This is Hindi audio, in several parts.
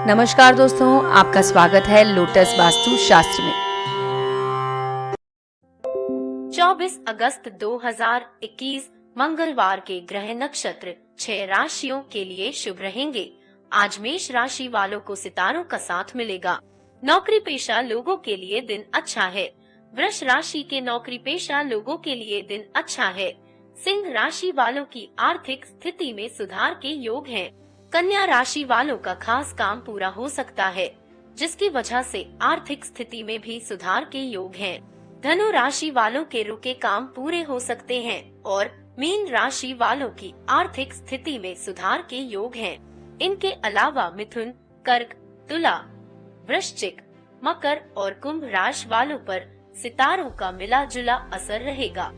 नमस्कार दोस्तों, आपका स्वागत है लोटस वास्तु शास्त्र में। 24 अगस्त 2021 मंगलवार के ग्रह नक्षत्र 6 राशियों के लिए शुभ रहेंगे। आज मेष राशि वालों को सितारों का साथ मिलेगा। नौकरी पेशा लोगों के लिए दिन अच्छा है। वृष राशि के नौकरी पेशा लोगों के लिए दिन अच्छा है। सिंह राशि वालों की आर्थिक स्थिति में सुधार के योग हैं। कन्या राशि वालों का खास काम पूरा हो सकता है, जिसकी वजह से आर्थिक स्थिति में भी सुधार के योग हैं। धनु राशि वालों के रुके काम पूरे हो सकते हैं और मीन राशि वालों की आर्थिक स्थिति में सुधार के योग हैं। इनके अलावा मिथुन, कर्क, तुला, वृश्चिक, मकर और कुंभ राशि वालों पर सितारों का मिला जुला असर रहेगा।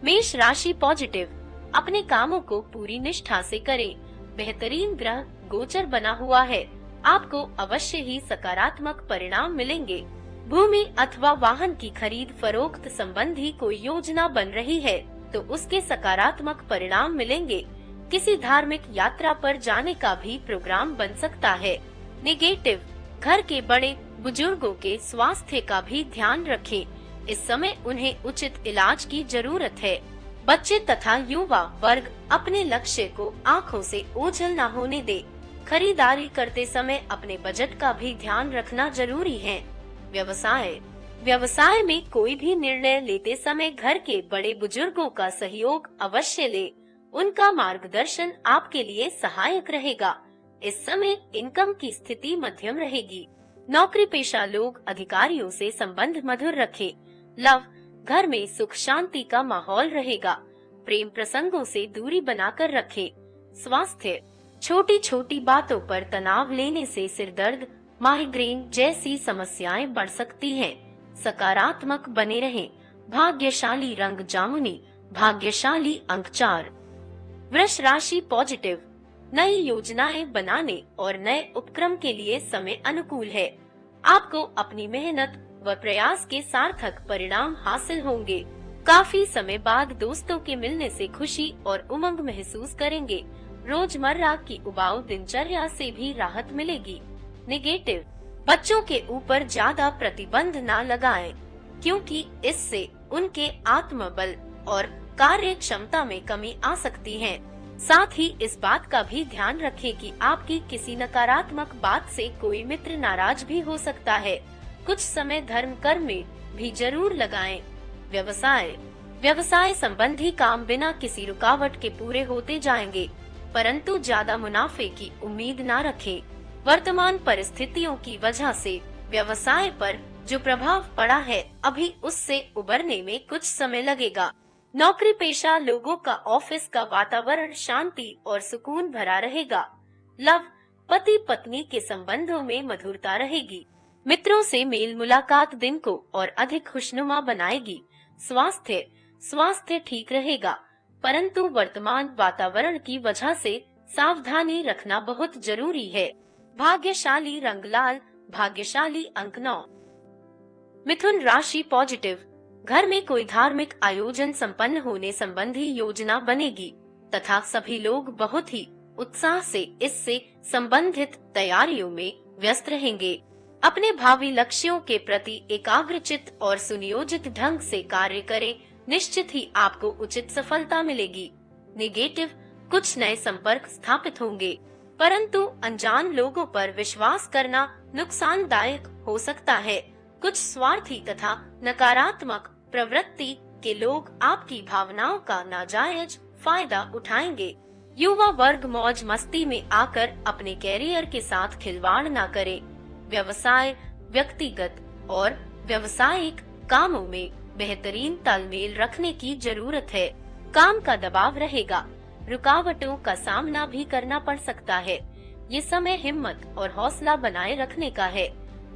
मेष राशि पॉजिटिव, अपने कामों को पूरी निष्ठा से करें। बेहतरीन ग्रह गोचर बना हुआ है, आपको अवश्य ही सकारात्मक परिणाम मिलेंगे। भूमि अथवा वाहन की खरीद फरोख्त संबंधी कोई योजना बन रही है तो उसके सकारात्मक परिणाम मिलेंगे। किसी धार्मिक यात्रा पर जाने का भी प्रोग्राम बन सकता है। नेगेटिव, घर के बड़े बुजुर्गों के स्वास्थ्य का भी ध्यान रखें। इस समय उन्हें उचित इलाज की जरूरत है। बच्चे तथा युवा वर्ग अपने लक्ष्य को आंखों से ओझल न होने दे। खरीदारी करते समय अपने बजट का भी ध्यान रखना जरूरी है। व्यवसाय में कोई भी निर्णय लेते समय घर के बड़े बुजुर्गों का सहयोग अवश्य ले। उनका मार्गदर्शन आपके लिए सहायक रहेगा। इस समय इनकम की स्थिति मध्यम रहेगी। नौकरी पेशा लोग अधिकारियों से संबंध मधुर रखें। लव, घर में सुख शांति का माहौल रहेगा। प्रेम प्रसंगों से दूरी बनाकर रखें। स्वास्थ्य, छोटी छोटी बातों पर तनाव लेने से सिर दर्द, माइग्रेन जैसी समस्याएं बढ़ सकती हैं। सकारात्मक बने रहें। भाग्यशाली रंग जामुनी, भाग्यशाली अंक 4। वृष राशि पॉजिटिव, नई योजनाएं बनाने और नए उपक्रम के लिए समय अनुकूल है। आपको अपनी मेहनत व प्रयास के सार्थक परिणाम हासिल होंगे। काफी समय बाद दोस्तों के मिलने से खुशी और उमंग महसूस करेंगे। रोजमर्रा की उबाऊ दिनचर्या से भी राहत मिलेगी। नेगेटिव, बच्चों के ऊपर ज्यादा प्रतिबंध न लगाएं, क्योंकि इससे उनके आत्मबल और कार्य क्षमता में कमी आ सकती है। साथ ही इस बात का भी ध्यान रखें कि आपकी किसी नकारात्मक बात से कोई मित्र नाराज भी हो सकता है। कुछ समय धर्म कर्म में भी जरूर लगाएं। व्यवसाय संबंधी काम बिना किसी रुकावट के पूरे होते जाएंगे, परंतु ज्यादा मुनाफे की उम्मीद न रखें। वर्तमान परिस्थितियों की वजह से व्यवसाय पर जो प्रभाव पड़ा है, अभी उससे उबरने में कुछ समय लगेगा। नौकरी पेशा लोगों का ऑफिस का वातावरण शांति और सुकून भरा रहेगा। लव, पति पत्नी के संबंधों में मधुरता रहेगी। मित्रों से मेल मुलाकात दिन को और अधिक खुशनुमा बनाएगी। स्वास्थ्य ठीक रहेगा, परंतु वर्तमान वातावरण की वजह से सावधानी रखना बहुत जरूरी है। भाग्यशाली रंग लाल, भाग्यशाली अंक 9। मिथुन राशि पॉजिटिव, घर में कोई धार्मिक आयोजन संपन्न होने संबंधी योजना बनेगी तथा सभी लोग बहुत ही उत्साह से इससे संबंधित तैयारियों में व्यस्त रहेंगे। अपने भावी लक्ष्यों के प्रति एकाग्रचित और सुनियोजित ढंग से कार्य करें, निश्चित ही आपको उचित सफलता मिलेगी। नेगेटिव, कुछ नए संपर्क स्थापित होंगे, परंतु अनजान लोगों पर विश्वास करना नुकसानदायक हो सकता है। कुछ स्वार्थी तथा नकारात्मक प्रवृत्ति के लोग आपकी भावनाओं का नाजायज फायदा उठाएंगे। युवा वर्ग मौज मस्ती में आकर अपने कैरियर के साथ खिलवाड़ न करे। व्यवसाय, व्यक्तिगत और व्यवसायिक कामों में बेहतरीन तालमेल रखने की जरूरत है। काम का दबाव रहेगा, रुकावटों का सामना भी करना पड़ सकता है। ये समय हिम्मत और हौसला बनाए रखने का है।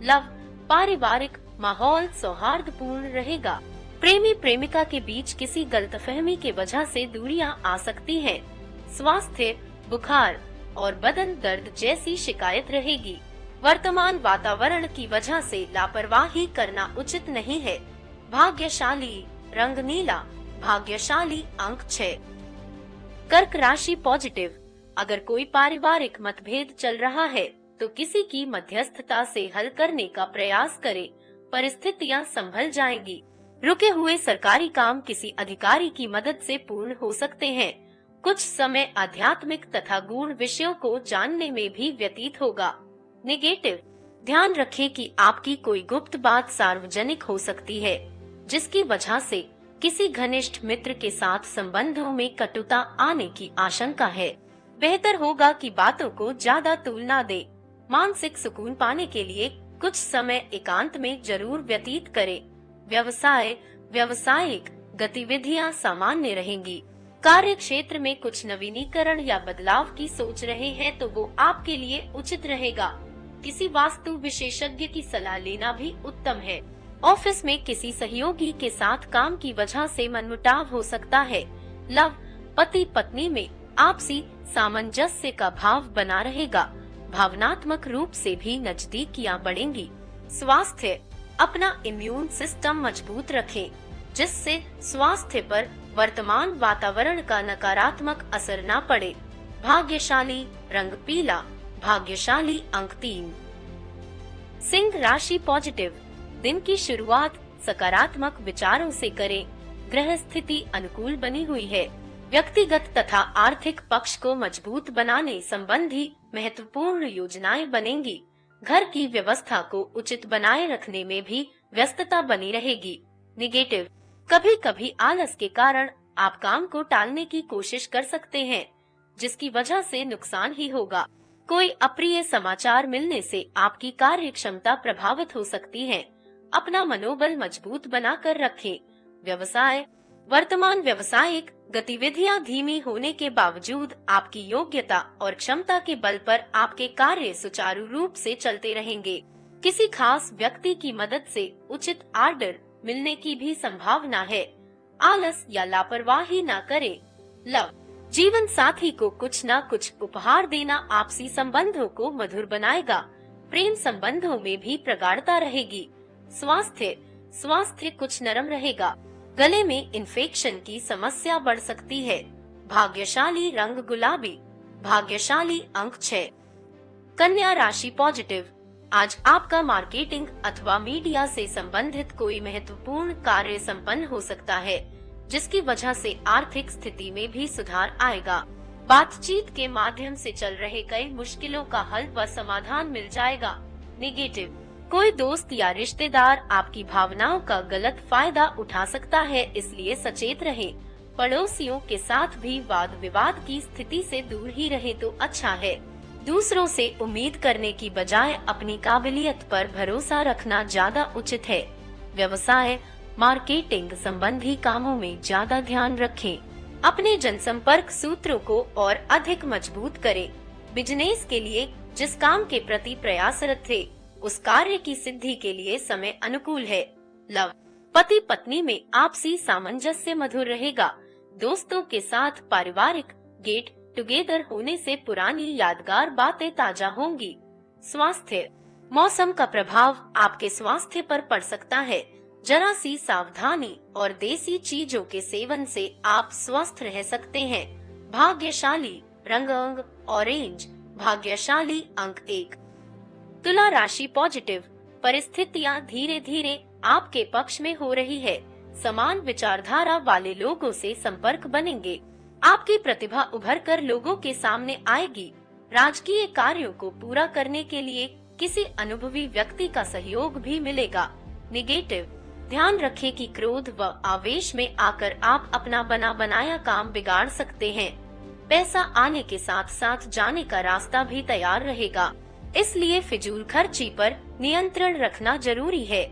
लव, पारिवारिक माहौल सौहार्दपूर्ण रहेगा। प्रेमी प्रेमिका के बीच किसी गलतफहमी के वजह से दूरियां आ सकती हैं। स्वास्थ्य, बुखार और बदन दर्द जैसी शिकायत रहेगी। वर्तमान वातावरण की वजह से लापरवाही करना उचित नहीं है। भाग्यशाली रंग नीला, भाग्यशाली अंक 6। कर्क राशि पॉजिटिव, अगर कोई पारिवारिक मतभेद चल रहा है तो किसी की मध्यस्थता से हल करने का प्रयास करें। परिस्थितियां संभल जाएंगी। रुके हुए सरकारी काम किसी अधिकारी की मदद से पूर्ण हो सकते हैं। कुछ समय आध्यात्मिक तथा गूढ़ विषयों को जानने में भी व्यतीत होगा। नेगेटिव, ध्यान रखें कि आपकी कोई गुप्त बात सार्वजनिक हो सकती है, जिसकी वजह से किसी घनिष्ठ मित्र के साथ संबंधों में कटुता आने की आशंका है। बेहतर होगा कि बातों को ज्यादा तूल ना दे। मानसिक सुकून पाने के लिए कुछ समय एकांत में जरूर व्यतीत करें। व्यावसायिक गतिविधियां सामान्य रहेंगी। कार्य क्षेत्र में कुछ नवीनीकरण या बदलाव की सोच रहे हैं तो वो आपके लिए उचित रहेगा। किसी वास्तु विशेषज्ञ की सलाह लेना भी उत्तम है। ऑफिस में किसी सहयोगी के साथ काम की वजह से मनमुटाव हो सकता है। लव, पति पत्नी में आपसी सामंजस्य का भाव बना रहेगा। भावनात्मक रूप से भी नजदीकियां बढ़ेंगी। स्वास्थ्य, अपना इम्यून सिस्टम मजबूत रखें, जिससे स्वास्थ्य पर वर्तमान वातावरण का नकारात्मक असर न पड़े। भाग्यशाली रंग पीला, भाग्यशाली अंक 3। सिंह राशि पॉजिटिव, दिन की शुरुआत सकारात्मक विचारों से करें। ग्रह स्थिति अनुकूल बनी हुई है। व्यक्तिगत तथा आर्थिक पक्ष को मजबूत बनाने संबंधी महत्वपूर्ण योजनाएं बनेंगी। घर की व्यवस्था को उचित बनाए रखने में भी व्यस्तता बनी रहेगी। निगेटिव, कभी कभी आलस के कारण आप काम को टालने की कोशिश कर सकते हैं, जिसकी वजह से नुकसान ही होगा। कोई अप्रिय समाचार मिलने से आपकी कार्य क्षमता प्रभावित हो सकती है। अपना मनोबल मजबूत बनाकर रखें। व्यवसाय, वर्तमान व्यवसायिक गतिविधियां धीमी होने के बावजूद आपकी योग्यता और क्षमता के बल पर आपके कार्य सुचारू रूप से चलते रहेंगे। किसी खास व्यक्ति की मदद से उचित आर्डर मिलने की भी संभावना है। आलस या लापरवाही न करें। लव, जीवन साथी को कुछ न कुछ उपहार देना आपसी संबंधों को मधुर बनाएगा। प्रेम संबंधों में भी प्रगाढ़ता रहेगी। स्वास्थ्य कुछ नरम रहेगा। गले में इन्फेक्शन की समस्या बढ़ सकती है। भाग्यशाली रंग गुलाबी, भाग्यशाली अंक 6। कन्या राशि पॉजिटिव, आज आपका मार्केटिंग अथवा मीडिया से संबंधित कोई महत्वपूर्ण कार्य संपन्न हो सकता है, जिसकी वजह से आर्थिक स्थिति में भी सुधार आएगा। बातचीत के माध्यम से चल रहे कई मुश्किलों का हल व समाधान मिल जाएगा। नेगेटिव, कोई दोस्त या रिश्तेदार आपकी भावनाओं का गलत फायदा उठा सकता है, इसलिए सचेत रहें। पड़ोसियों के साथ भी वाद विवाद की स्थिति से दूर ही रहे तो अच्छा है। दूसरों से उम्मीद करने की बजाय अपनी काबिलियत पर भरोसा रखना ज्यादा उचित है। व्यवसाय, मार्केटिंग संबंधी कामों में ज्यादा ध्यान रखें। अपने जनसंपर्क सूत्रों को और अधिक मजबूत करें। बिजनेस के लिए जिस काम के प्रति प्रयासरत थे, उस कार्य की सिद्धि के लिए समय अनुकूल है। लव, पति पत्नी में आपसी सामंजस्य मधुर रहेगा। दोस्तों के साथ पारिवारिक गेट टुगेदर होने से पुरानी यादगार बातें ताजा होंगी। स्वास्थ्य, मौसम का प्रभाव आपके स्वास्थ्य पर पड़ सकता है। जरा सी सावधानी और देसी चीजों के सेवन से आप स्वस्थ रह सकते हैं। भाग्यशाली रंग ऑरेंज, भाग्यशाली अंक 1। तुला राशि पॉजिटिव, परिस्थितियां धीरे धीरे आपके पक्ष में हो रही है। समान विचारधारा वाले लोगों से संपर्क बनेंगे। आपकी प्रतिभा उभर कर लोगों के सामने आएगी। राजकीय कार्यों को पूरा करने के लिए किसी अनुभवी व्यक्ति का सहयोग भी मिलेगा। निगेटिव, ध्यान रखें कि क्रोध व आवेश में आकर आप अपना बना बनाया काम बिगाड़ सकते हैं। पैसा आने के साथ साथ जाने का रास्ता भी तैयार रहेगा, इसलिए फिजूल खर्ची पर नियंत्रण रखना जरूरी है।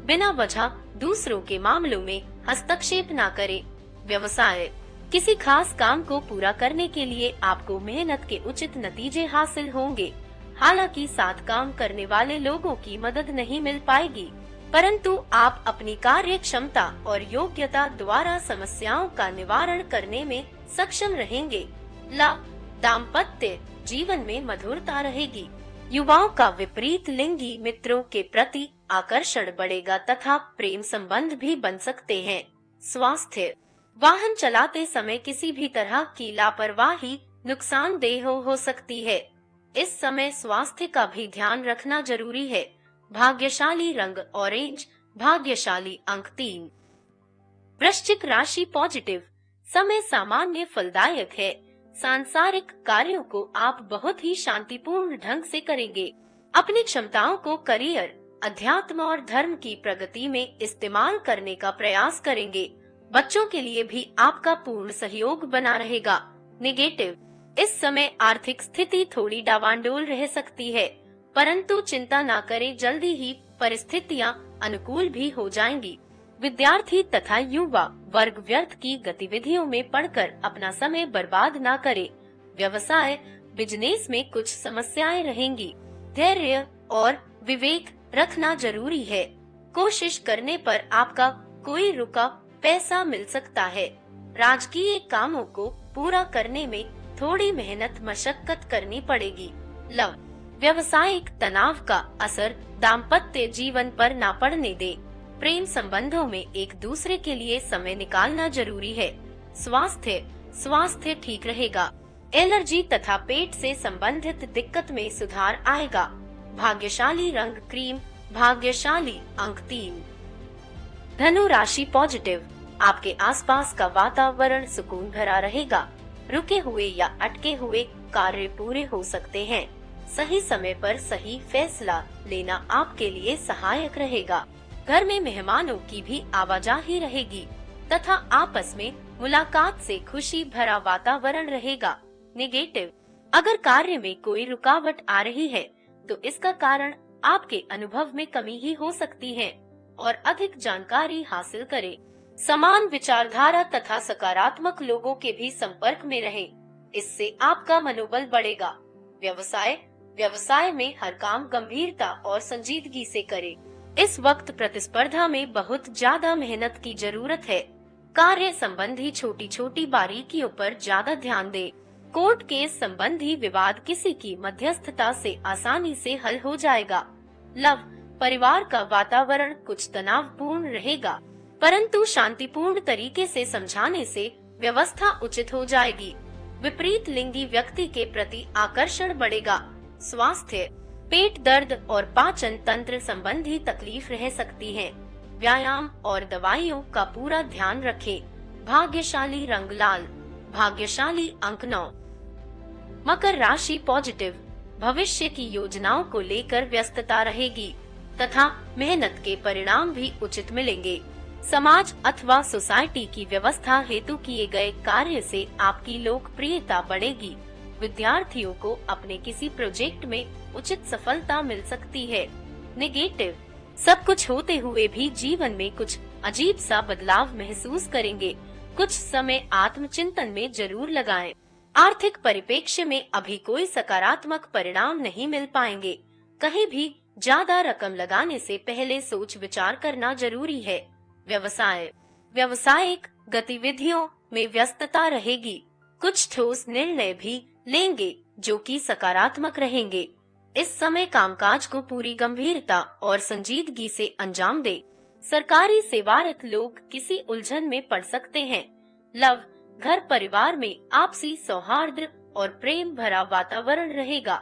बिना वजह दूसरों के मामलों में हस्तक्षेप न करें। व्यवसाय, किसी खास काम को पूरा करने के लिए आपको मेहनत के उचित नतीजे हासिल होंगे। हालांकि साथ काम करने वाले लोगों की मदद नहीं मिल पाएगी, परंतु आप अपनी कार्य क्षमता और योग्यता द्वारा समस्याओं का निवारण करने में सक्षम रहेंगे। दाम्पत्य जीवन में मधुरता रहेगी। युवाओं का विपरीत लिंगी मित्रों के प्रति आकर्षण बढ़ेगा तथा प्रेम संबंध भी बन सकते हैं। स्वास्थ्य, वाहन चलाते समय किसी भी तरह की लापरवाही नुकसानदेह हो सकती है। इस समय स्वास्थ्य का भी ध्यान रखना जरूरी है। भाग्यशाली रंग ऑरेंज, भाग्यशाली अंक 3। वृश्चिक राशि पॉजिटिव, समय सामान्य फलदायक है। सांसारिक कार्यों को आप बहुत ही शांतिपूर्ण ढंग से करेंगे। अपनी क्षमताओं को करियर, अध्यात्म और धर्म की प्रगति में इस्तेमाल करने का प्रयास करेंगे। बच्चों के लिए भी आपका पूर्ण सहयोग बना रहेगा। नेगेटिव, इस समय आर्थिक स्थिति थोड़ी डावांडोल रह सकती है, परंतु चिंता न करें, जल्दी ही परिस्थितियां अनुकूल भी हो जाएंगी। विद्यार्थी तथा युवा वर्ग व्यर्थ की गतिविधियों में पड़कर अपना समय बर्बाद न करे। व्यवसाय, बिजनेस में कुछ समस्याएं रहेंगी। धैर्य और विवेक रखना जरूरी है। कोशिश करने पर आपका कोई रुका पैसा मिल सकता है। राजकीय कामों को पूरा करने में थोड़ी मेहनत मशक्कत करनी पड़ेगी। लव, व्यवसायिक तनाव का असर दाम्पत्य जीवन पर न पड़ने दे। प्रेम संबंधों में एक दूसरे के लिए समय निकालना जरूरी है। स्वास्थ्य ठीक रहेगा। एलर्जी तथा पेट से संबंधित दिक्कत में सुधार आएगा। भाग्यशाली रंग क्रीम, भाग्यशाली अंक 3। धनु राशि पॉजिटिव, आपके आसपास का वातावरण सुकून भरा रहेगा। रुके हुए या अटके हुए कार्य पूरे हो सकते हैं। सही समय पर सही फैसला लेना आपके लिए सहायक रहेगा। घर में मेहमानों की भी आवाजाही रहेगी तथा आपस में मुलाकात से खुशी भरा वातावरण रहेगा। नेगेटिव, अगर कार्य में कोई रुकावट आ रही है तो इसका कारण आपके अनुभव में कमी ही हो सकती है और अधिक जानकारी हासिल करें। समान विचारधारा तथा सकारात्मक लोगों के भी संपर्क में रहें, इससे आपका मनोबल बढ़ेगा। व्यवसाय में हर काम गंभीरता और संजीदगी से करें। इस वक्त प्रतिस्पर्धा में बहुत ज्यादा मेहनत की जरूरत है। कार्य संबंधी छोटी छोटी बारीकियों पर ज्यादा ध्यान दें। कोर्ट केस संबंधी विवाद किसी की मध्यस्थता से आसानी से हल हो जाएगा। लव, परिवार का वातावरण कुछ तनावपूर्ण रहेगा, परंतु शांतिपूर्ण तरीके से समझाने से व्यवस्था उचित हो जाएगी। विपरीत लिंगी व्यक्ति के प्रति आकर्षण बढ़ेगा। स्वास्थ्य, पेट दर्द और पाचन तंत्र संबंधी तकलीफ रह सकती है। व्यायाम और दवाइयों का पूरा ध्यान रखें। भाग्यशाली रंग लाल, भाग्यशाली अंक 9। मकर राशि पॉजिटिव, भविष्य की योजनाओं को लेकर व्यस्तता रहेगी तथा मेहनत के परिणाम भी उचित मिलेंगे। समाज अथवा सोसाइटी की व्यवस्था हेतु किए गए कार्य से आपकी लोकप्रियता बढ़ेगी। विद्यार्थियों को अपने किसी प्रोजेक्ट में उचित सफलता मिल सकती है। नेगेटिव, सब कुछ होते हुए भी जीवन में कुछ अजीब सा बदलाव महसूस करेंगे। कुछ समय आत्मचिंतन में जरूर लगाएं। आर्थिक परिप्रेक्ष्य में अभी कोई सकारात्मक परिणाम नहीं मिल पाएंगे। कहीं भी ज्यादा रकम लगाने से पहले सोच विचार करना जरूरी है। व्यावसायिक गतिविधियों में व्यस्तता रहेगी। कुछ ठोस निर्णय भी लेंगे जो कि सकारात्मक रहेंगे। इस समय कामकाज को पूरी गंभीरता और संजीदगी से अंजाम दे। सरकारी सेवारत लोग किसी उलझन में पड़ सकते हैं। लव, घर परिवार में आपसी सौहार्द और प्रेम भरा वातावरण रहेगा।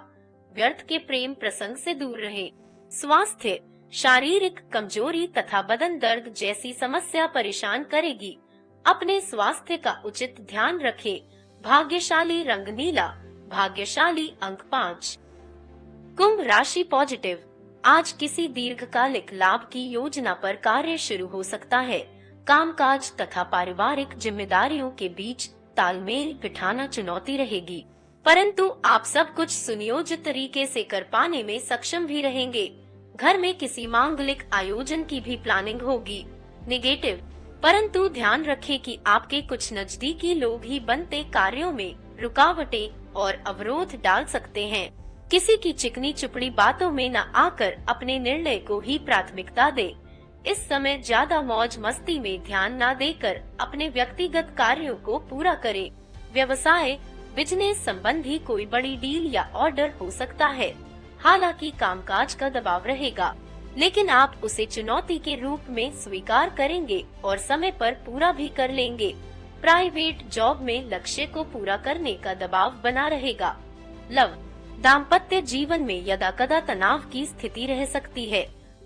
व्यर्थ के प्रेम प्रसंग से दूर रहें। स्वास्थ्य, शारीरिक कमजोरी तथा बदन दर्द जैसी समस्या परेशान करेगी। अपने स्वास्थ्य का उचित ध्यान रखें। भाग्यशाली रंग नीला, भाग्यशाली अंक 5। कुंभ राशि पॉजिटिव, आज किसी दीर्घकालिक लाभ की योजना पर कार्य शुरू हो सकता है। कामकाज तथा पारिवारिक जिम्मेदारियों के बीच तालमेल बिठाना चुनौती रहेगी, परंतु आप सब कुछ सुनियोजित तरीके से कर पाने में सक्षम भी रहेंगे। घर में किसी मांगलिक आयोजन की भी प्लानिंग होगी। नेगेटिव, परंतु ध्यान रखें कि आपके कुछ नजदीकी लोग ही बनते कार्यों में रुकावटें और अवरोध डाल सकते हैं। किसी की चिकनी चुपड़ी बातों में न आकर अपने निर्णय को ही प्राथमिकता दे। इस समय ज्यादा मौज मस्ती में ध्यान न देकर अपने व्यक्तिगत कार्यों को पूरा करें। व्यवसाय, बिजनेस संबंधी कोई बड़ी डील या ऑर्डर हो सकता है। हालांकि कामकाज का दबाव रहेगा, लेकिन आप उसे चुनौती के रूप में स्वीकार करेंगे और समय पर पूरा भी कर लेंगे। प्राइवेट जॉब में लक्ष्य को पूरा करने का दबाव बना रहेगा। लव, दाम्पत्य जीवन में यदा कदा तनाव की स्थिति रह सकती है।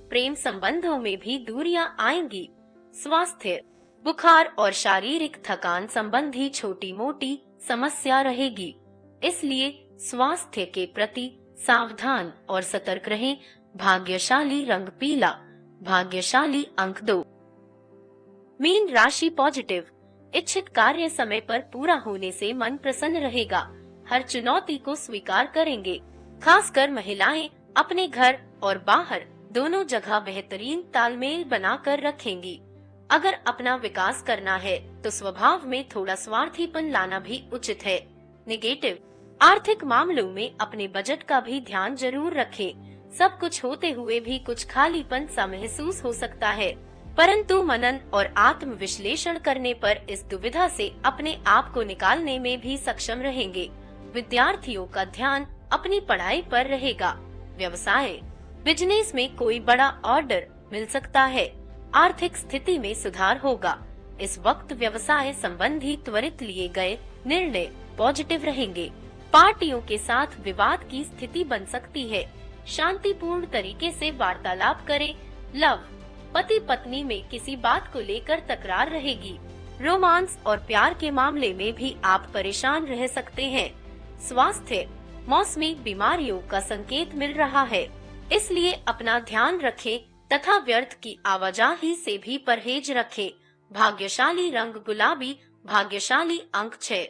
प्रेम संबंधों में भी दूरियां आएंगी। स्वास्थ्य, बुखार और शारीरिक थकान संबंधी छोटी मोटी समस्या रहेगी, इसलिए स्वास्थ्य के प्रति सावधान और सतर्क रहें। भाग्यशाली रंग पीला, भाग्यशाली अंक 2। मीन राशि पॉजिटिव, इच्छित कार्य समय पर पूरा होने से मन प्रसन्न रहेगा। हर चुनौती को स्वीकार करेंगे। खासकर महिलाएं अपने घर और बाहर दोनों जगह बेहतरीन तालमेल बनाकर रखेंगी। अगर अपना विकास करना है तो स्वभाव में थोड़ा स्वार्थीपन लाना भी उचित है। नेगेटिव, आर्थिक मामलों में अपने बजट का भी ध्यान जरूर रखें। सब कुछ होते हुए भी कुछ खालीपन सा महसूस हो सकता है, परंतु मनन और आत्म विश्लेषण करने पर इस दुविधा से अपने आप को निकालने में भी सक्षम रहेंगे। विद्यार्थियों का ध्यान अपनी पढ़ाई पर रहेगा। व्यवसाय, बिजनेस में कोई बड़ा ऑर्डर मिल सकता है। आर्थिक स्थिति में सुधार होगा। इस वक्त व्यवसाय संबंधी त्वरित लिए गए निर्णय पॉजिटिव रहेंगे। पार्टियों के साथ विवाद की स्थिति बन सकती है। शांतिपूर्ण तरीके से वार्तालाप करें। लव, पति पत्नी में किसी बात को लेकर तकरार रहेगी। रोमांस और प्यार के मामले में भी आप परेशान रह सकते हैं। स्वास्थ्य, मौसमी बीमारियों का संकेत मिल रहा है, इसलिए अपना ध्यान रखें तथा व्यर्थ की आवाजाही से भी परहेज रखें। भाग्यशाली रंग गुलाबी, भाग्यशाली अंक 6।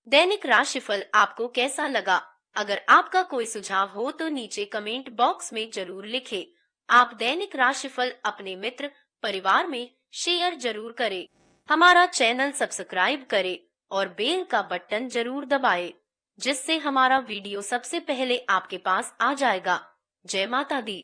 दैनिक राशिफल आपको कैसा लगा? अगर आपका कोई सुझाव हो तो नीचे कमेंट बॉक्स में जरूर लिखें। आप दैनिक राशिफल अपने मित्र परिवार में शेयर जरूर करें। हमारा चैनल सब्सक्राइब करें और बेल का बटन जरूर दबाएं, जिससे हमारा वीडियो सबसे पहले आपके पास आ जाएगा। जय माता दी।